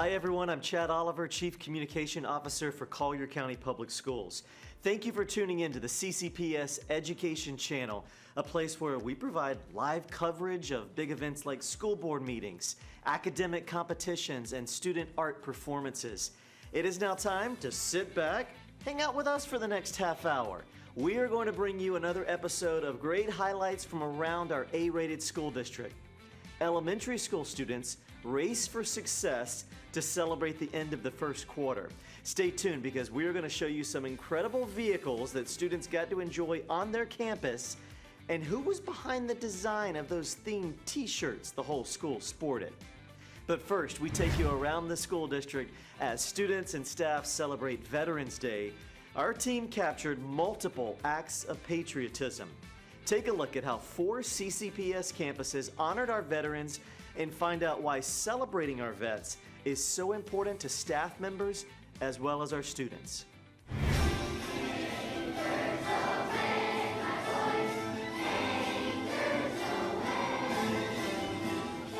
Hi everyone, I'm Chad Oliver, Chief Communication Officer for Collier County Public Schools. Thank you for tuning in to the CCPS Education Channel, a place where we provide live coverage of big events like school board meetings, academic competitions, and student art performances. It is now time to sit back, hang out with us for the next half hour. We are going to bring you another episode of great highlights from around our A-rated school district. Elementary school students race for success to celebrate the end of the first quarter. Stay tuned because we are going to show you some incredible vehicles that students got to enjoy on their campus and who was behind the design of those themed t-shirts the whole school sported. But first, we take you around the school district as students and staff celebrate Veterans Day. Our team captured multiple acts of patriotism. Take a look at how 4 CCPS campuses honored our veterans and find out why celebrating our vets is so important to staff members as well as our students.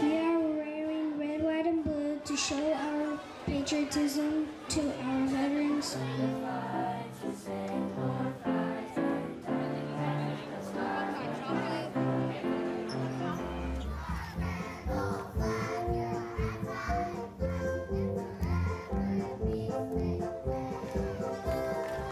We are wearing red, white, and blue to show our patriotism to our veterans.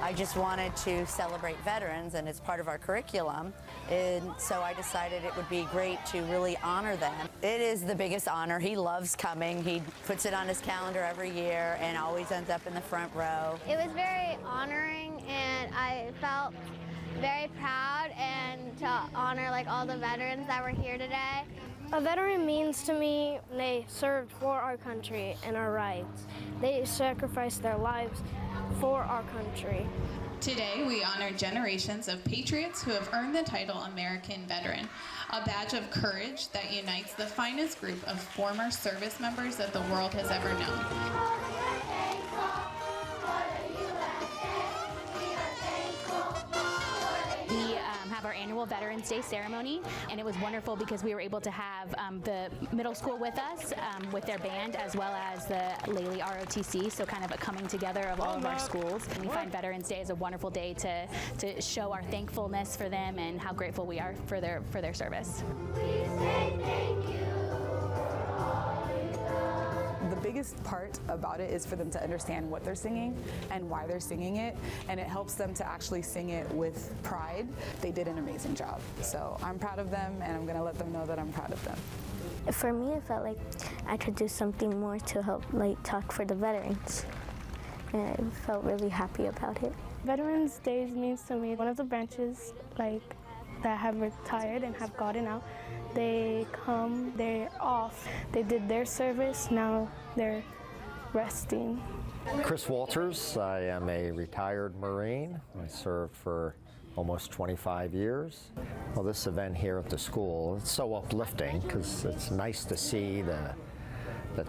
I just wanted to celebrate veterans, and it's part of our curriculum, and so I decided it would be great to really honor them. It is the biggest honor. He loves coming. He puts it on his calendar every year and always ends up in the front row. It was very honoring, and I felt very proud and to honor all the veterans that were here today. A veteran means to me they served for our country and our rights. They sacrificed their lives for our country. Today, we honor generations of patriots who have earned the title American Veteran, a badge of courage that unites the finest group of former service members that the world has ever known. Have our annual Veterans Day ceremony, and it was wonderful because we were able to have the middle school with us with their band, as well as the Lely ROTC, so kind of a coming together of all of our schools. And we find Veterans Day is a wonderful day to show our thankfulness for them and how grateful we are for their service. The biggest part about it is for them to understand what they're singing and why they're singing it, and it helps them to actually sing it with pride. They did an amazing job. So I'm proud of them, and I'm going to let them know that I'm proud of them. For me, it felt like I could do something more to help talk for the veterans. And I felt really happy about it. Veterans Day means to me one of the branches that have retired and have gotten out. They come, they're off, they did their service, now they're resting. Chris Walters, I am a retired Marine. I served for almost 25 years. Well, this event here at the school, it's so uplifting because it's nice to see that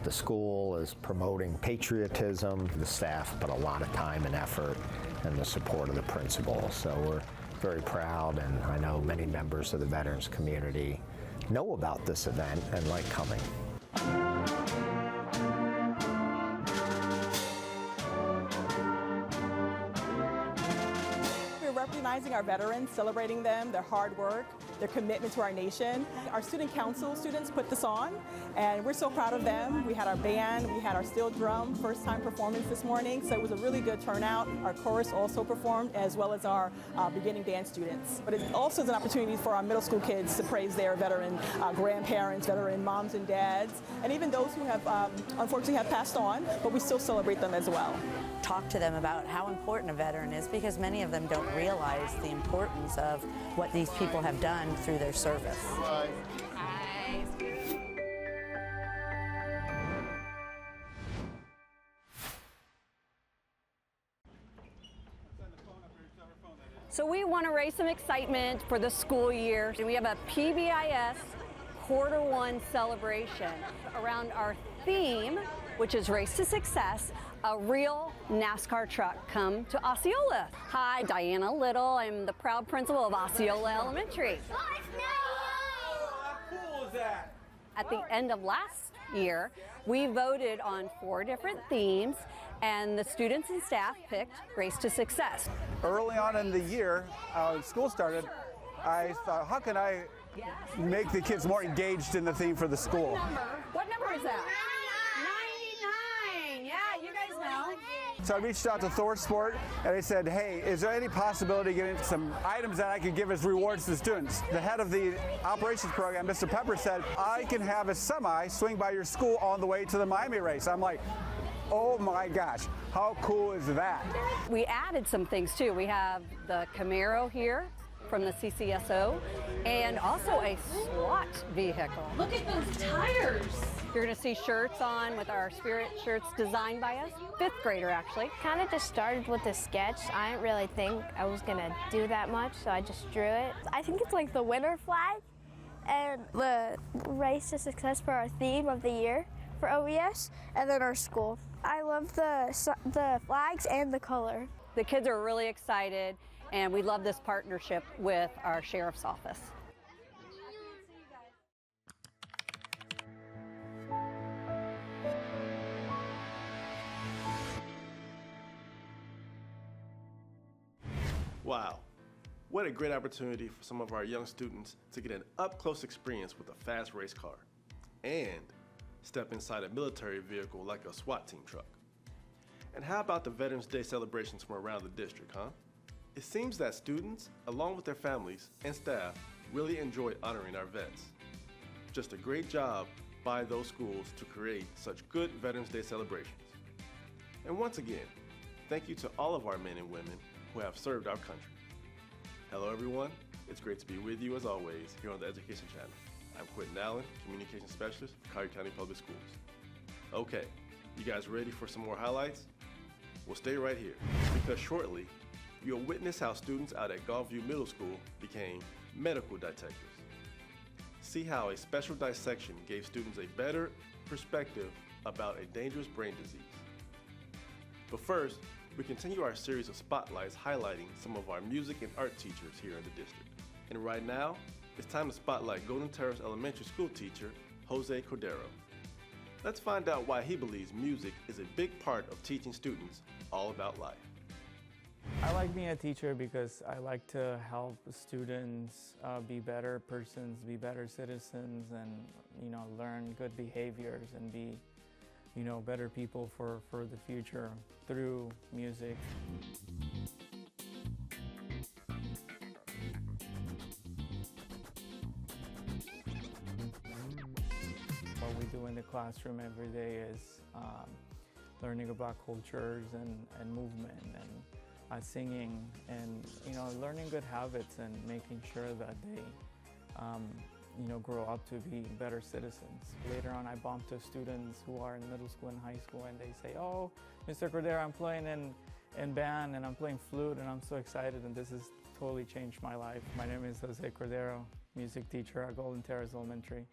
the school is promoting patriotism. The staff put a lot of time and effort and the support of the principal. So we're very proud, and I know many members of the veterans community know about this event and like coming. We're recognizing our veterans, celebrating them, their hard work, their commitment to our nation. Our student council students put this on, and we're so proud of them. We had our band, we had our steel drum first time performance this morning, so it was a really good turnout. Our chorus also performed, as well as our beginning dance students. But it also is an opportunity for our middle school kids to praise their veteran grandparents, veteran moms and dads, and even those who have unfortunately have passed on, but we still celebrate them as well. Talk to them about how important a veteran is, because many of them don't realize the importance of what these people have done through their service. So we want to raise some excitement for the school year. We have a PBIS Quarter One celebration around our theme, which is Race to Success, a real NASCAR truck come to Osceola. Hi, Diana Little. I'm the proud principal of Osceola Elementary. How cool is that? At the end of last year, we voted on 4 different themes, and the students and staff picked Race to Success. Early on in the year, school started, I thought, how can I make the kids more engaged in the theme for the school? What number is that? 99! Yeah, you guys know. So I reached out to Thor Sport and I said, hey, is there any possibility of getting some items that I could give as rewards to the students? The head of the operations program, Mr. Pepper, said, I can have a semi swing by your school on the way to the Miami race. I'm like, oh my gosh, how cool is that? We added some things too. We have the Camaro here from the CCSO and also a SWAT vehicle. Look at those tires. You're going to see shirts on with our Spirit shirts designed by us, 5th grader actually. Kind of just started with a sketch. I didn't really think I was gonna do that much, so I just drew it. I think it's like the winter flag and the Race to Success for our theme of the year for OES, and then our school. I love the flags and the color. The kids are really excited, and we love this partnership with our sheriff's office. Wow, what a great opportunity for some of our young students to get an up-close experience with a fast race car and step inside a military vehicle like a SWAT team truck. And how about the Veterans Day celebrations from around the district, huh? It seems that students, along with their families and staff, really enjoy honoring our vets. Just a great job by those schools to create such good Veterans Day celebrations. And once again, thank you to all of our men and women who have served our country. Hello everyone, it's great to be with you as always here on the Education Channel. I'm Quinton Allen, Communication Specialist for Collier County Public Schools. Okay, you guys ready for some more highlights? Well, stay right here, because shortly, you'll witness how students out at Gulfview Middle School became medical detectives. See how a special dissection gave students a better perspective about a dangerous brain disease. But first, we continue our series of spotlights highlighting some of our music and art teachers here in the district. And right now, it's time to spotlight Golden Terrace Elementary School teacher, Jose Cordero. Let's find out why he believes music is a big part of teaching students all about life. I like being a teacher because I like to help students be better persons, be better citizens, and learn good behaviors and be better people for the future through music. What we do in the classroom every day is learning about cultures and movement and singing and learning good habits and making sure that they grow up to be better citizens. Later on, I bump to students who are in middle school and high school, and they say, "Oh, Mr. Cordero, I'm playing in band and I'm playing flute and I'm so excited, and this has totally changed my life." My name is Jose Cordero, music teacher at Golden Terrace Elementary.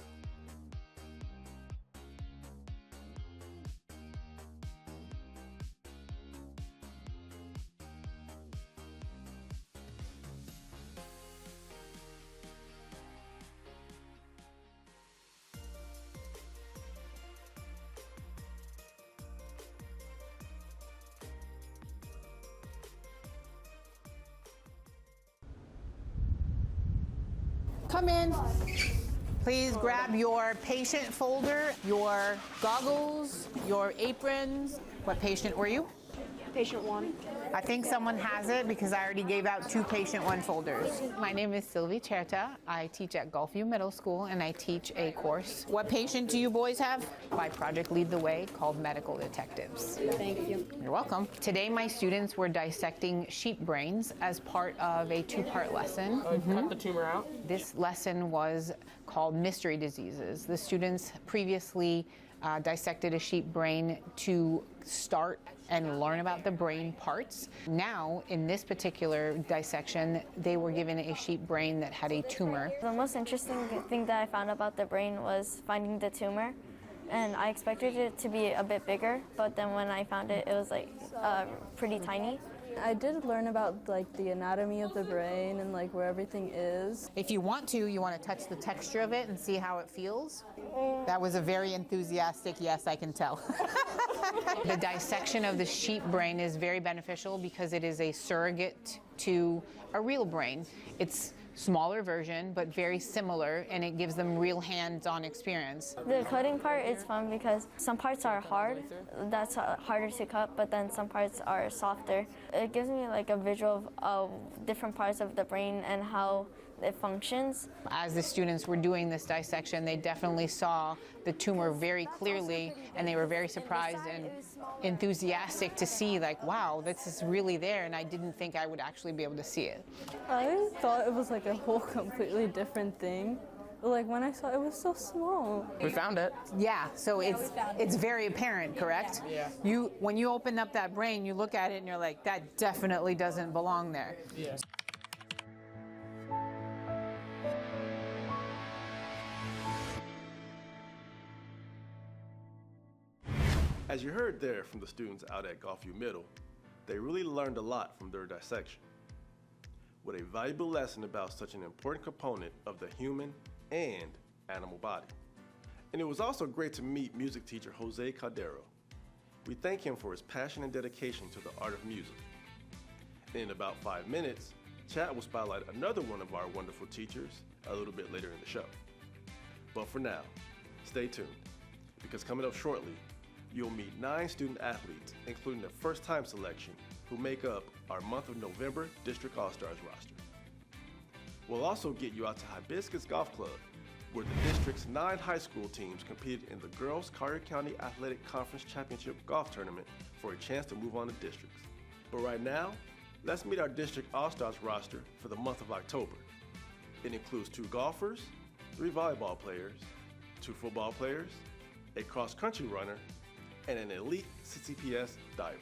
Come in. Please grab your patient folder, your goggles, your aprons. What patient were you? Patient 1. I think someone has it because I already gave out 2 patient 1 folders. My name is Sylvie Cherta. I teach at Gulfview Middle School and I teach a course. What patient do you boys have? My project Lead the Way called Medical Detectives. Thank you. You're welcome. Today my students were dissecting sheep brains as part of a 2-part lesson. Cut the tumor out. This lesson was called Mystery Diseases. The students previously dissected a sheep brain to start and learn about the brain parts. Now, in this particular dissection, they were given a sheep brain that had a tumor. The most interesting thing that I found about the brain was finding the tumor. And I expected it to be a bit bigger, but then when I found it, it was like pretty tiny. I did learn about like the anatomy of the brain and like where everything is. If you want to touch the texture of it and see how it feels. That was a very enthusiastic yes, I can tell. The dissection of the sheep brain is very beneficial because it is a surrogate to a real brain. It's smaller version, but very similar, and it gives them real hands-on experience. The cutting part is fun because some parts are hard, that's harder to cut, but then some parts are softer. It gives me like a visual of different parts of the brain and how it functions. As the students were doing this dissection, they definitely saw the tumor very clearly, and they were very surprised and enthusiastic to see like, wow, this is really there, and I didn't think I would actually be able to see it. I thought it was like a whole completely different thing. Like when I saw it, it was so small. We found it. Yeah, so it's very apparent, correct? Yeah. When you open up that brain, you look at it and you're like, that definitely doesn't belong there. Yeah. As you heard there from the students out at Gulfview Middle, they really learned a lot from their dissection. What a valuable lesson about such an important component of the human and animal body. And it was also great to meet music teacher Jose Caldero. We thank him for his passion and dedication to the art of music. In about 5 minutes, Chad will spotlight another one of our wonderful teachers a little bit later in the show. But for now, stay tuned, because coming up shortly, you'll meet 9 student athletes, including the first-time selection, who make up our month of November District All-Stars roster. We'll also get you out to Hibiscus Golf Club, where the district's 9 high school teams competed in the Girls Collier County Athletic Conference Championship Golf Tournament for a chance to move on to districts. But right now, let's meet our District All-Stars roster for the month of October. It includes 2 golfers, 3 volleyball players, 2 football players, a cross-country runner, and an elite CCPS diver.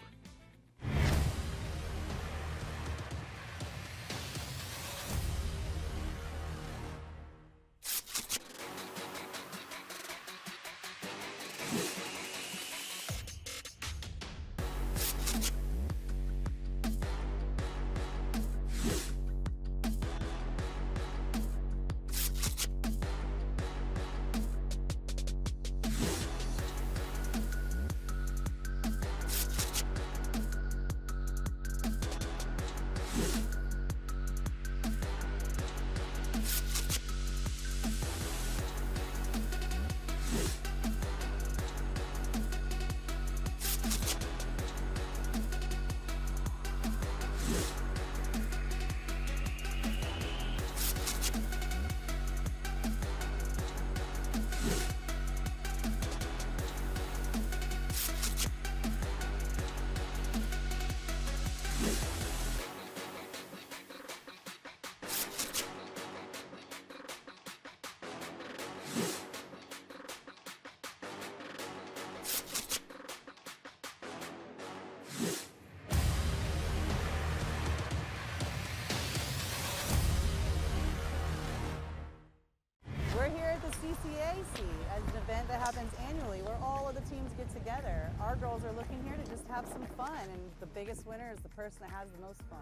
We're here at the CCAC as an event that happens annually where all of the teams get together. Our girls are looking here to just have some fun, and the biggest winner is the person that has the most fun.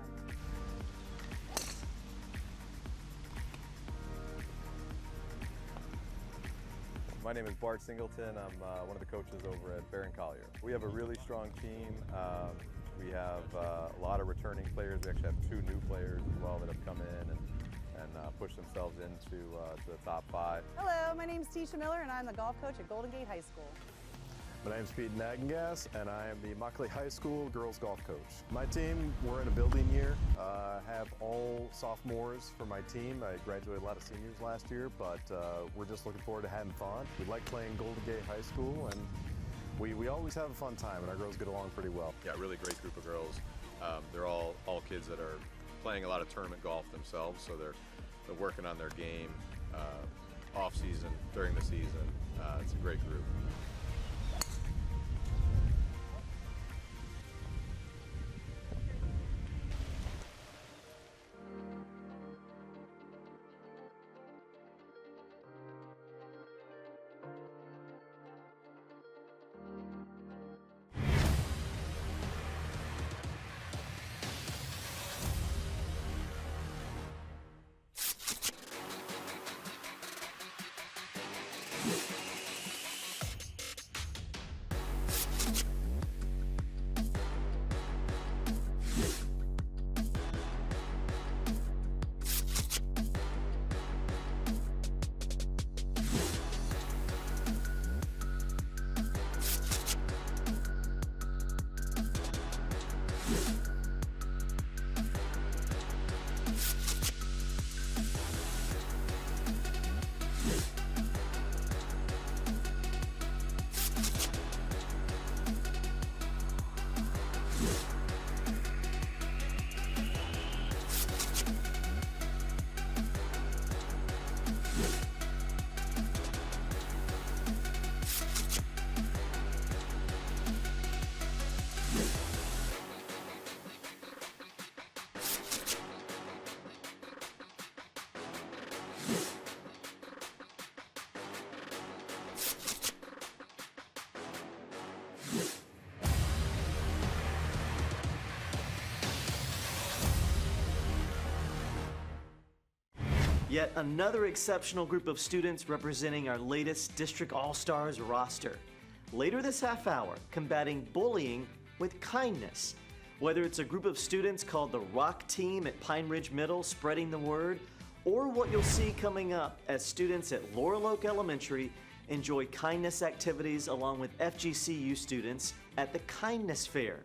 My name is Bart Singleton. I'm one of the coaches over at Barron Collier. We have a really strong team. We have a lot of returning players. We actually have 2 new players as well that have come in and pushed themselves into to the top 5. Hello, my name's Tisha Miller, and I'm the golf coach at Golden Gate High School. My name's Pete Nagengas, and I am the Mockley High School girls golf coach. My team, we're in a building year. I have all sophomores for my team. I graduated a lot of seniors last year, but we're just looking forward to having fun. We like playing Golden Gate High School, and we always have a fun time, and our girls get along pretty well. Yeah, really great group of girls. They're all kids that are playing a lot of tournament golf themselves, so they're working on their game off season, during the season. It's a great group. Yet another exceptional group of students representing our latest District All-Stars roster. Later this half hour, combating bullying with kindness. Whether it's a group of students called the Rock Team at Pine Ridge Middle spreading the word, or what you'll see coming up as students at Laurel Oak Elementary enjoy kindness activities along with FGCU students at the Kindness Fair.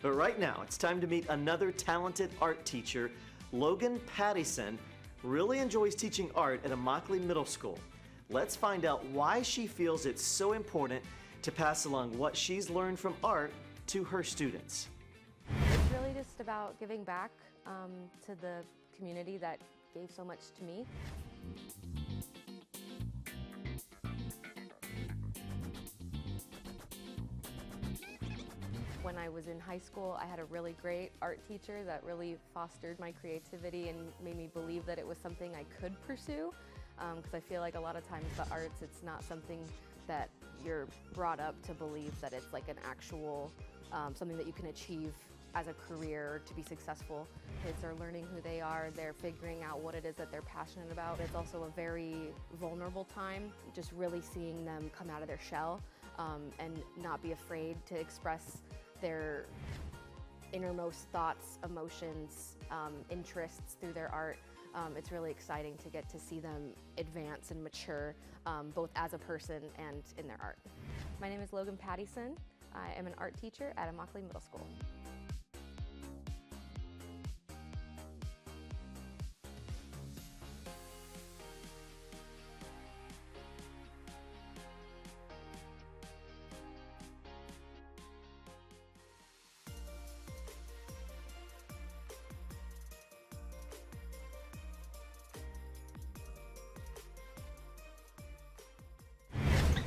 But right now, it's time to meet another talented art teacher. Logan Pattison really enjoys teaching art at Immokalee Middle School. Let's find out why she feels it's so important to pass along what she's learned from art to her students. It's really just about giving back to the community that gave so much to me. When I was in high school, I had a really great art teacher that really fostered my creativity and made me believe that it was something I could pursue. Because I feel like a lot of times the arts, it's not something that you're brought up to believe that it's like an actual, something that you can achieve as a career to be successful. Kids are learning who they are, they're figuring out what it is that they're passionate about. It's also a very vulnerable time, just really seeing them come out of their shell and not be afraid to express their innermost thoughts, emotions, interests through their art. It's really exciting to get to see them advance and mature, both as a person and in their art. My name is Logan Pattison. I am an art teacher at Immokalee Middle School.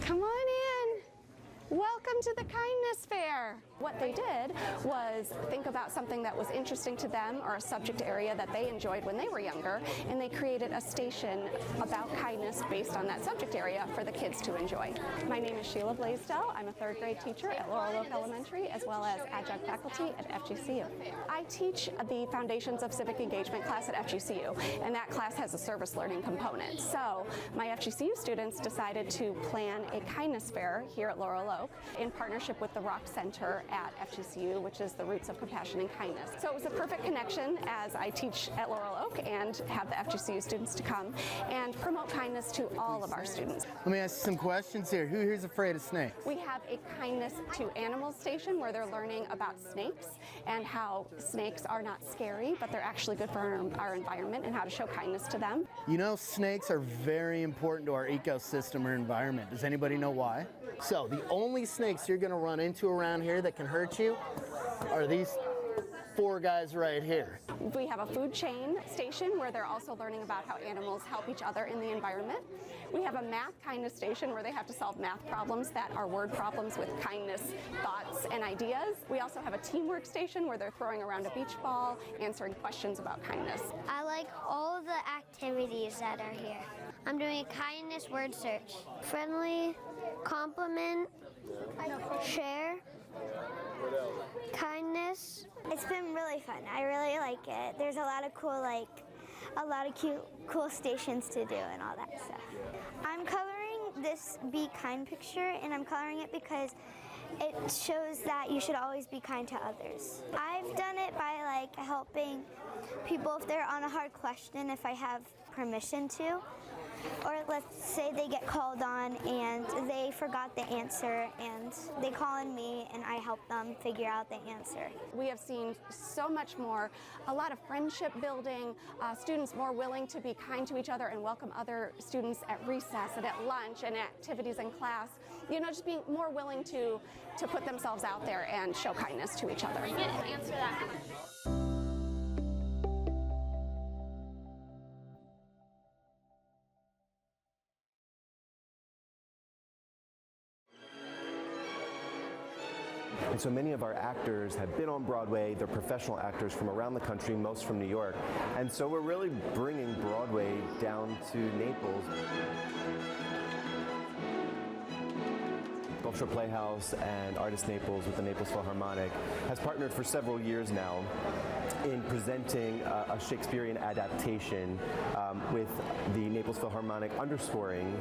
Come on in. Welcome to the Kindness Fair. What they did was think about something that was interesting to them or a subject area that they enjoyed when they were younger, and they created a station about kindness based on that subject area for the kids to enjoy. My name is Sheila Blaisdell. I'm a third grade teacher at Laurel Oak Elementary as well as adjunct faculty at FGCU. I teach the Foundations of Civic Engagement class at FGCU, and that class has a service learning component. So my FGCU students decided to plan a kindness fair here at Laurel Oak in partnership with the Rock Center at FGCU, which is the Roots of Compassion and Kindness. So it was a perfect connection as I teach at Laurel Oak and have the FGCU students to come and promote kindness to all of our students. Let me ask you some questions here. Who here's afraid of snakes? We have a kindness to animals station where they're learning about snakes and how snakes are not scary, but they're actually good for our environment and how to show kindness to them. You know, snakes are very important to our ecosystem or environment. Does anybody know why? So the only snakes you're going to run into around here that can hurt you are these four guys right here. We have a food chain station where they're also learning about how animals help each other in the environment. We have a math kindness station where they have to solve math problems that are word problems with kindness, thoughts, and ideas. We also have a teamwork station where they're throwing around a beach ball, answering questions about kindness. I like all the activities that are here. I'm doing a kindness word search. Friendly, compliment, share, kindness. It's been really fun. I really like it. There's a lot of cute stations to do and all that stuff. I'm coloring this Be Kind picture, and I'm coloring it because it shows that you should always be kind to others. I've done it by helping people if they're on a hard question, if I have permission to. Or let's say they get called on and they forgot the answer and they call on me and I help them figure out the answer. We have seen so much more, a lot of friendship building, students more willing to be kind to each other and welcome other students at recess and at lunch and activities in class. You know, just being more willing to put themselves out there and show kindness to each other. Answer that question. And so many of our actors have been on Broadway. They're professional actors from around the country, most from New York. And so we're really bringing Broadway down to Naples. Gulf Shore Playhouse and Artists Naples with the Naples Philharmonic has partnered for several years now. in presenting a Shakespearean adaptation with the Naples Philharmonic underscoring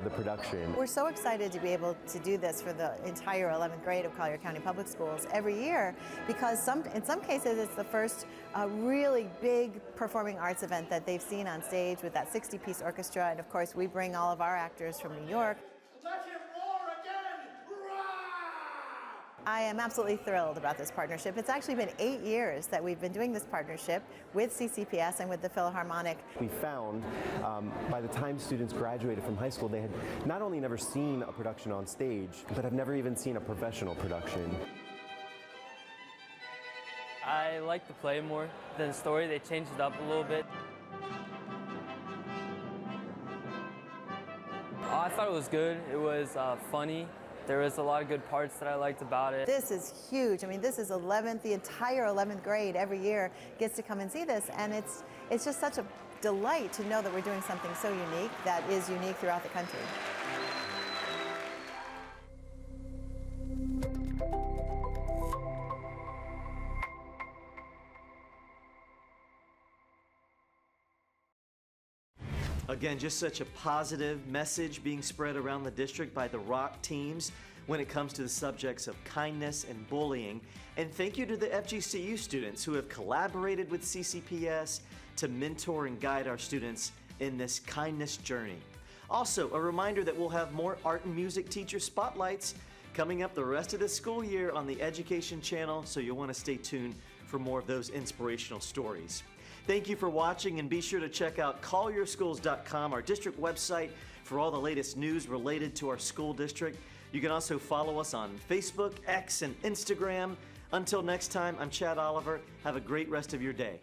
the production. We're so excited to be able to do this for the entire 11th grade of Collier County Public Schools every year, because in some cases it's the first really big performing arts event that they've seen on stage with that 60-piece orchestra, and of course we bring all of our actors from New York. I am absolutely thrilled about this partnership. It's actually been 8 years that we've been doing this partnership with CCPS and with the Philharmonic. We found by the time students graduated from high school, they had not only never seen a production on stage, but have never even seen a professional production. I like the play more than the story. They changed it up a little bit. I thought it was good. It was funny. There was a lot of good parts that I liked about it. This is huge. I mean, this is 11th, the entire 11th grade every year gets to come and see this, and it's just such a delight to know that we're doing something so unique that is unique throughout the country. Again, just such a positive message being spread around the district by the ROC teams when it comes to the subjects of kindness and bullying. And thank you to the FGCU students who have collaborated with CCPS to mentor and guide our students in this kindness journey. Also, a reminder that we'll have more art and music teacher spotlights coming up the rest of the school year on the Education Channel, so you'll want to stay tuned for more of those inspirational stories. Thank you for watching, and be sure to check out collierschools.com, our district website, for all the latest news related to our school district. You can also follow us on Facebook, X, and Instagram. Until next time, I'm Chad Oliver. Have a great rest of your day.